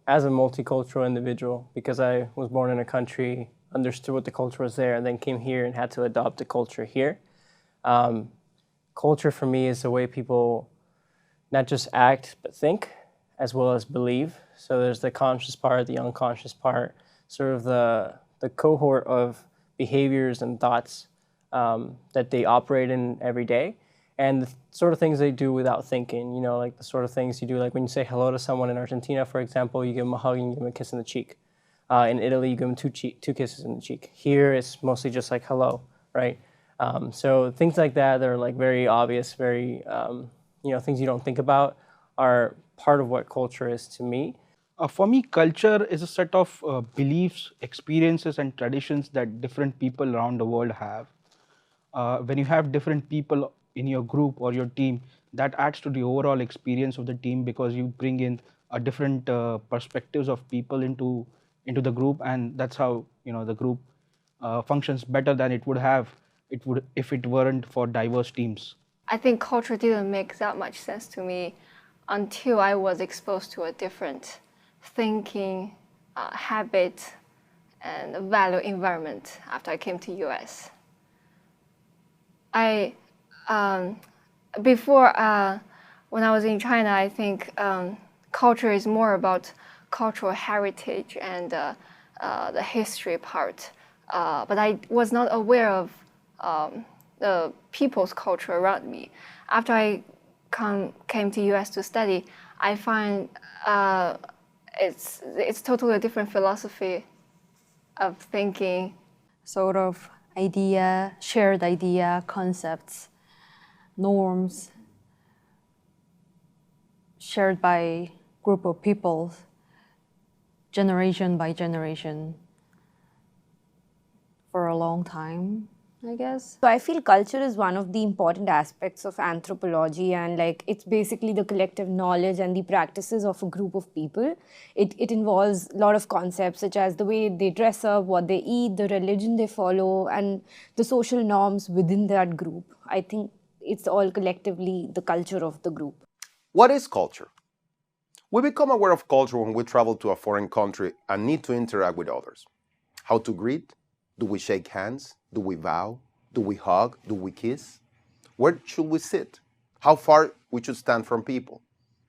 as a multicultural individual because I was born in a country, understood what the culture was there, and then came here and had to adopt the culture here. Um, Culture for me is the way people not just act but think, as well as believe. So there's the conscious part, the unconscious part, sort of the cohort of behaviors and thoughts that they operate in every day, and the sort of things they do without thinking. You know, like the sort of things you do, like when you say hello to someone in Argentina, for example, you give them a hug and you give them a kiss in the cheek. In Italy, you give them two kisses in the cheek. Here, it's mostly just like hello, right? So things like that are like very obvious, very things you don't think about are part of what culture is to me. For me, culture is a set of beliefs, experiences, and traditions that different people around the world have. When you have different people in your group or your team, that adds to the overall experience of the team because you bring in a different perspectives of people into the group, and that's how the group functions better than it would if it weren't for diverse teams. I think culture didn't make that much sense to me until I was exposed to a different thinking, habit, and value environment after I came to US. I before when I was in China, I think culture is more about cultural heritage and the history part. But I was not aware of the people's culture around me. After I came to US to study, I find it's totally a different philosophy of thinking. Sort of idea, shared idea, concepts, norms shared by group of people, generation by generation, for a long time, I guess. So I feel culture is one of the important aspects of anthropology, and like it's basically the collective knowledge and the practices of a group of people. It involves a lot of concepts such as the way they dress up, what they eat, the religion they follow, and the social norms within that group. I think it's all collectively the culture of the group. What is culture? We become aware of culture when we travel to a foreign country and need to interact with others. How to greet? Do we shake hands? Do we bow? Do we hug? Do we kiss? Where should we sit? How far we should stand from people?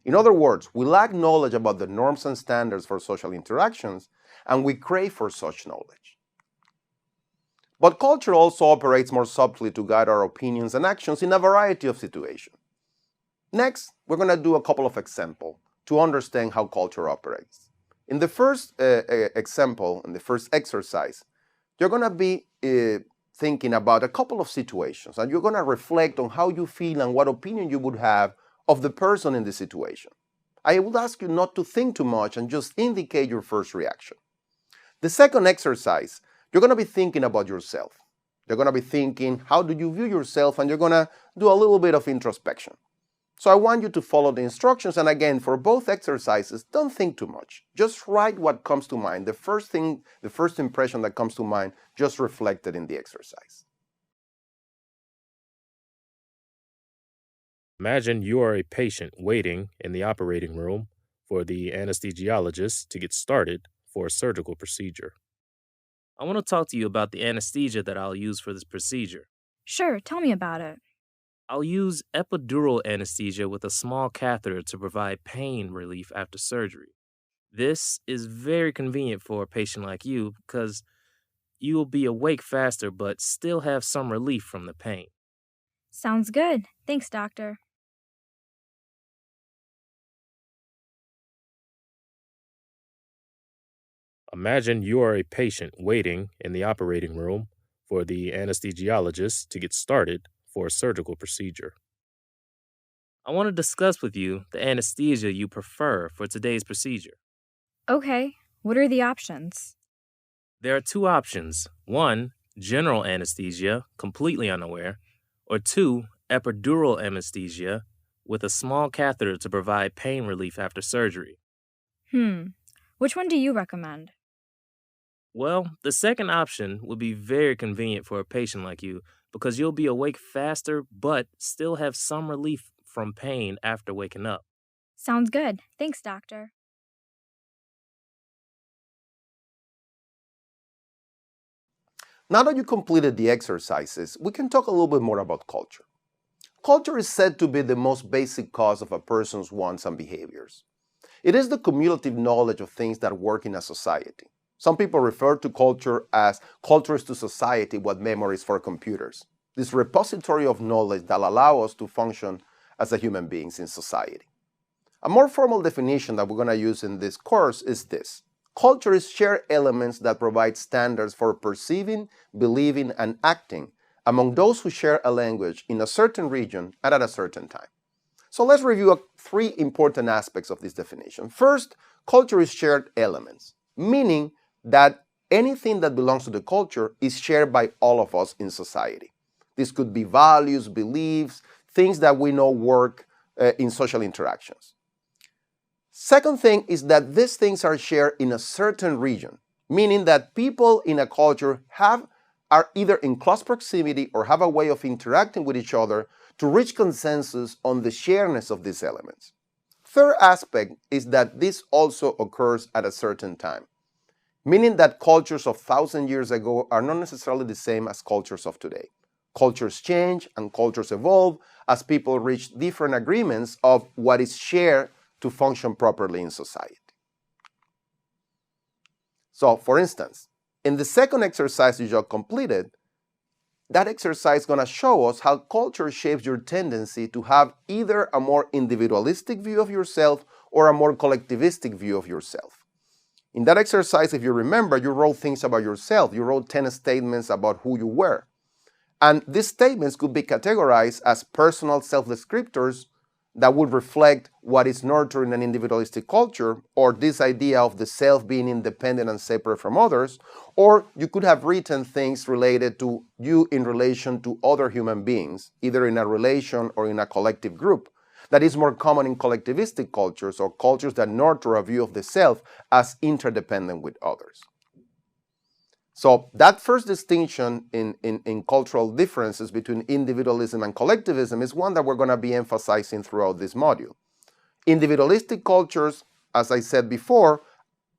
In other words, we lack knowledge about the norms and standards for social interactions, and we crave for such knowledge. But culture also operates more subtly to guide our opinions and actions in a variety of situations. Next, we're going to do a couple of examples to understand how culture operates. In the first example, in the first exercise, you're going to be thinking about a couple of situations, and you're going to reflect on how you feel and what opinion you would have of the person in the situation. I would ask you not to think too much and just indicate your first reaction. The second exercise, you're going to be thinking about yourself. You're going to be thinking, how do you view yourself? And you're going to do a little bit of introspection. So I want you to follow the instructions, and again, for both exercises, don't think too much. Just write what comes to mind. The first impression that comes to mind, just reflect it in the exercise. Imagine you are a patient waiting in the operating room for the anesthesiologist to get started for a surgical procedure. I want to talk to you about the anesthesia that I'll use for this procedure. Sure, tell me about it. I'll use epidural anesthesia with a small catheter to provide pain relief after surgery. This is very convenient for a patient like you because you will be awake faster but still have some relief from the pain. Sounds good. Thanks, doctor. Imagine you are a patient waiting in the operating room for the anesthesiologist to get started for a surgical procedure. I want to discuss with you the anesthesia you prefer for today's procedure. Okay, what are the options? There are two options. One, general anesthesia, completely unaware, or two, epidural anesthesia with a small catheter to provide pain relief after surgery. Which one do you recommend? Well, the second option would be very convenient for a patient like you because you'll be awake faster but still have some relief from pain after waking up. Sounds good. Thanks, doctor. Now that you completed the exercises, we can talk a little bit more about culture. Culture is said to be the most basic cause of a person's wants and behaviors. It is the cumulative knowledge of things that work in a society. Some people refer to culture as culture is to society what memory is for computers. This repository of knowledge that allow us to function as a human beings in society. A more formal definition that we're going to use in this course is this. Culture is shared elements that provide standards for perceiving, believing, and acting among those who share a language in a certain region and at a certain time. So let's review three important aspects of this definition. First, culture is shared elements, meaning that anything that belongs to the culture is shared by all of us in society. This could be values, beliefs, things that we know work in social interactions. Second thing is that these things are shared in a certain region, meaning that people in a culture are either in close proximity or have a way of interacting with each other to reach consensus on the sharedness of these elements. Third aspect is that this also occurs at a certain time, meaning that cultures of 1,000 years ago are not necessarily the same as cultures of today. Cultures change and cultures evolve as people reach different agreements of what is shared to function properly in society. So, for instance, in the second exercise you just completed, that exercise is going to show us how culture shapes your tendency to have either a more individualistic view of yourself or a more collectivistic view of yourself. In that exercise, if you remember, you wrote things about yourself. You wrote 10 statements about who you were. And these statements could be categorized as personal self-descriptors that would reflect what is nurtured in an individualistic culture, or this idea of the self being independent and separate from others, or you could have written things related to you in relation to other human beings, either in a relation or in a collective group. That is more common in collectivistic cultures or cultures that nurture a view of the self as interdependent with others. So that first distinction in cultural differences between individualism and collectivism is one that we're going to be emphasizing throughout this module. Individualistic cultures, as I said before,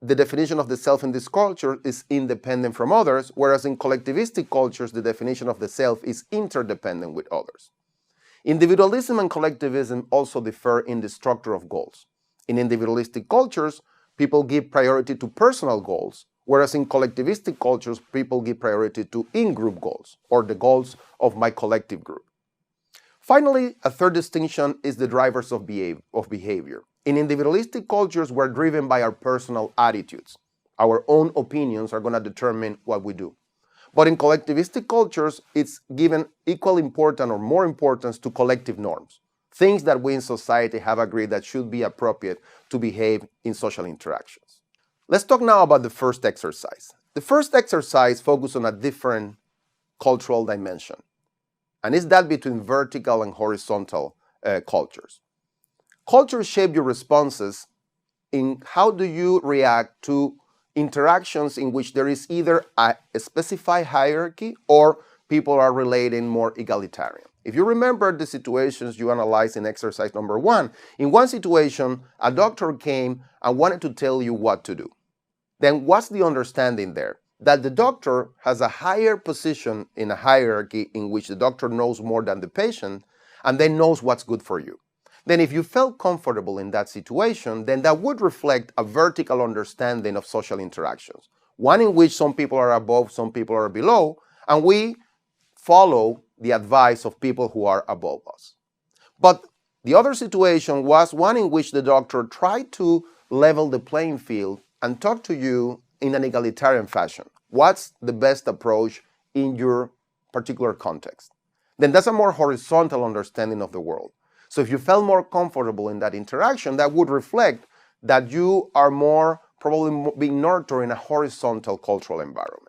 the definition of the self in this culture is independent from others, whereas in collectivistic cultures, the definition of the self is interdependent with others. Individualism and collectivism also differ in the structure of goals. In individualistic cultures, people give priority to personal goals, whereas in collectivistic cultures, people give priority to in-group goals, or the goals of my collective group. Finally, a third distinction is the drivers of behavior. In individualistic cultures, we're driven by our personal attitudes. Our own opinions are going to determine what we do. But in collectivistic cultures, it's given equal importance or more importance to collective norms, things that we in society have agreed that should be appropriate to behave in social interactions. Let's talk now about the first exercise. The first exercise focuses on a different cultural dimension, and it's that between vertical and horizontal cultures. Cultures shape your responses in how do you react to interactions in which there is either a specified hierarchy or people are relating more egalitarian. If you remember the situations you analyzed in exercise number 1, in one situation, a doctor came and wanted to tell you what to do. Then what's the understanding there? That the doctor has a higher position in a hierarchy in which the doctor knows more than the patient and then knows what's good for you. Then if you felt comfortable in that situation, then that would reflect a vertical understanding of social interactions. One in which some people are above, some people are below, and we follow the advice of people who are above us. But the other situation was one in which the doctor tried to level the playing field and talk to you in an egalitarian fashion. What's the best approach in your particular context? Then that's a more horizontal understanding of the world. So if you felt more comfortable in that interaction, that would reflect that you are more probably being nurtured in a horizontal cultural environment.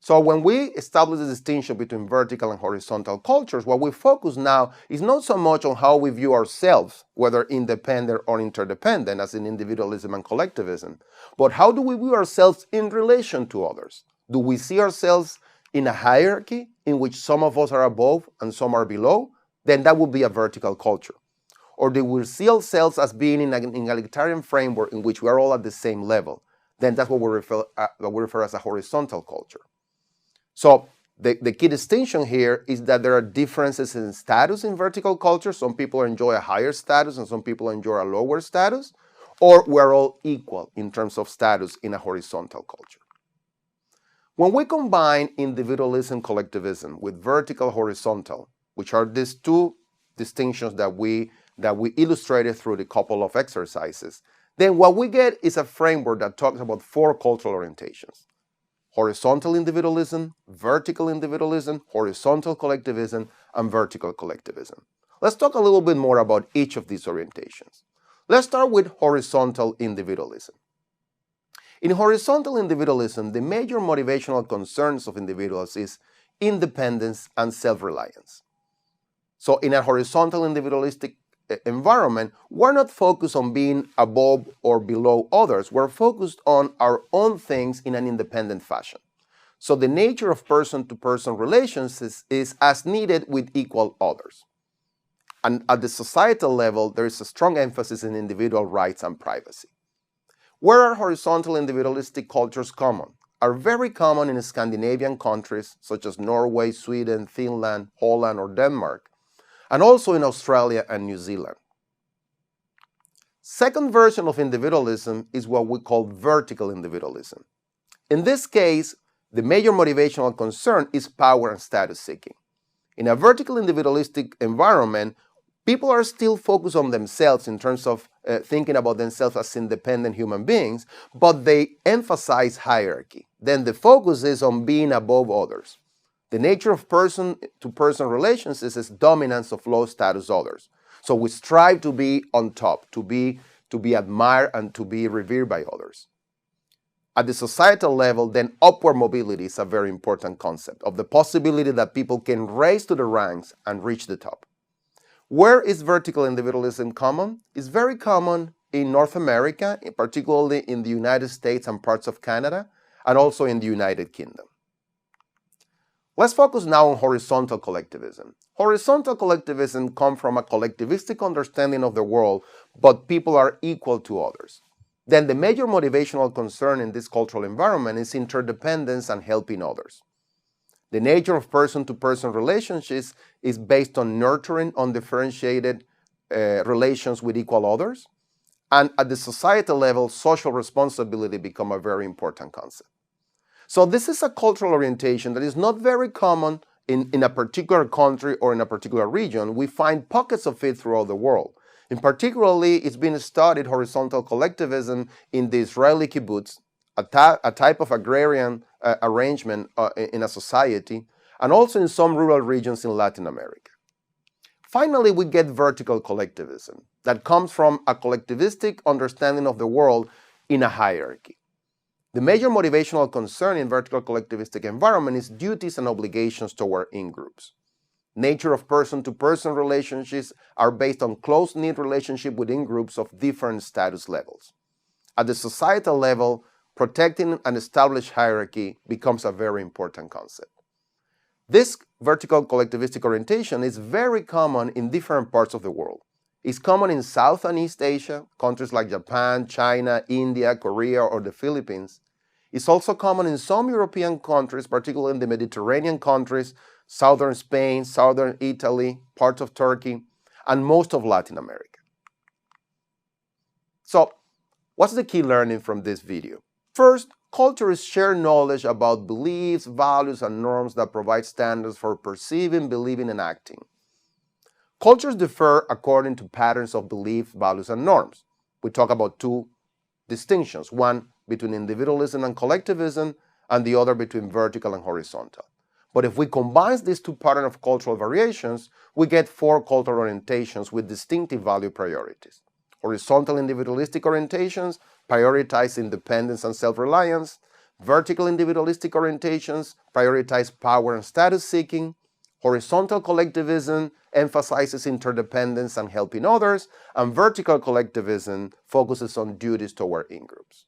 So when we establish the distinction between vertical and horizontal cultures, what we focus now is not so much on how we view ourselves, whether independent or interdependent, as in individualism and collectivism, but how do we view ourselves in relation to others? Do we see ourselves in a hierarchy in which some of us are above and some are below? Then that would be a vertical culture. Or do we see ourselves as being in an egalitarian framework in which we are all at the same level? then that's what we refer as a horizontal culture. So the key distinction here is that there are differences in status in vertical culture. Some people enjoy a higher status and some people enjoy a lower status, or we're all equal in terms of status in a horizontal culture. When we combine individualism, collectivism with vertical, horizontal, which are these two distinctions that we illustrated through the couple of exercises, then what we get is a framework that talks about 4 cultural orientations: horizontal individualism, vertical individualism, horizontal collectivism, and vertical collectivism. Let's talk a little bit more about each of these orientations. Let's start with horizontal individualism. In horizontal individualism, the major motivational concerns of individuals is independence and self-reliance. So in a horizontal individualistic environment, we're not focused on being above or below others. We're focused on our own things in an independent fashion. So the nature of person-to-person relations is as needed with equal others. And at the societal level, there is a strong emphasis in individual rights and privacy. Where are horizontal individualistic cultures common? Are very common in Scandinavian countries such as Norway, Sweden, Finland, Holland, or Denmark, and also in Australia and New Zealand. Second version of individualism is what we call vertical individualism. In this case, the major motivational concern is power and status seeking. In a vertical individualistic environment, people are still focused on themselves in terms of thinking about themselves as independent human beings, but they emphasize hierarchy. Then the focus is on being above others. The nature of person-to-person relations is dominance of low-status others. So we strive to be on top, to be admired and to be revered by others. At the societal level, then upward mobility is a very important concept of the possibility that people can rise to the ranks and reach the top. Where is vertical individualism common? It's very common in North America, particularly in the United States and parts of Canada, and also in the United Kingdom. Let's focus now on horizontal collectivism. Horizontal collectivism comes from a collectivistic understanding of the world, but people are equal to others. Then the major motivational concern in this cultural environment is interdependence and helping others. The nature of person-to-person relationships is based on nurturing undifferentiated relations with equal others. And at the societal level, social responsibility becomes a very important concept. So this is a cultural orientation that is not very common in a particular country or in a particular region. We find pockets of it throughout the world. In particularly, it's been studied horizontal collectivism in the Israeli kibbutz, a type of agrarian arrangement in a society, and also in some rural regions in Latin America. Finally, we get vertical collectivism that comes from a collectivistic understanding of the world in a hierarchy. The major motivational concern in vertical collectivistic environment is duties and obligations toward in-groups. Nature of person-to-person relationships are based on close-knit relationship within groups of different status levels. At the societal level, protecting an established hierarchy becomes a very important concept. This vertical collectivistic orientation is very common in different parts of the world. It's common in South and East Asia, countries like Japan, China, India, Korea, or the Philippines. It's also common in some European countries, particularly in the Mediterranean countries, southern Spain, southern Italy, parts of Turkey, and most of Latin America. So, what's the key learning from this video? First, culture is shared knowledge about beliefs, values, and norms that provide standards for perceiving, believing, and acting. Cultures differ according to patterns of beliefs, values, and norms. We talk about two distinctions, one between individualism and collectivism, and the other between vertical and horizontal. But if we combine these two patterns of cultural variations, we get 4 cultural orientations with distinctive value priorities. Horizontal individualistic orientations prioritize independence and self-reliance. Vertical individualistic orientations prioritize power and status seeking. Horizontal collectivism emphasizes interdependence and helping others. And vertical collectivism focuses on duties toward in-groups.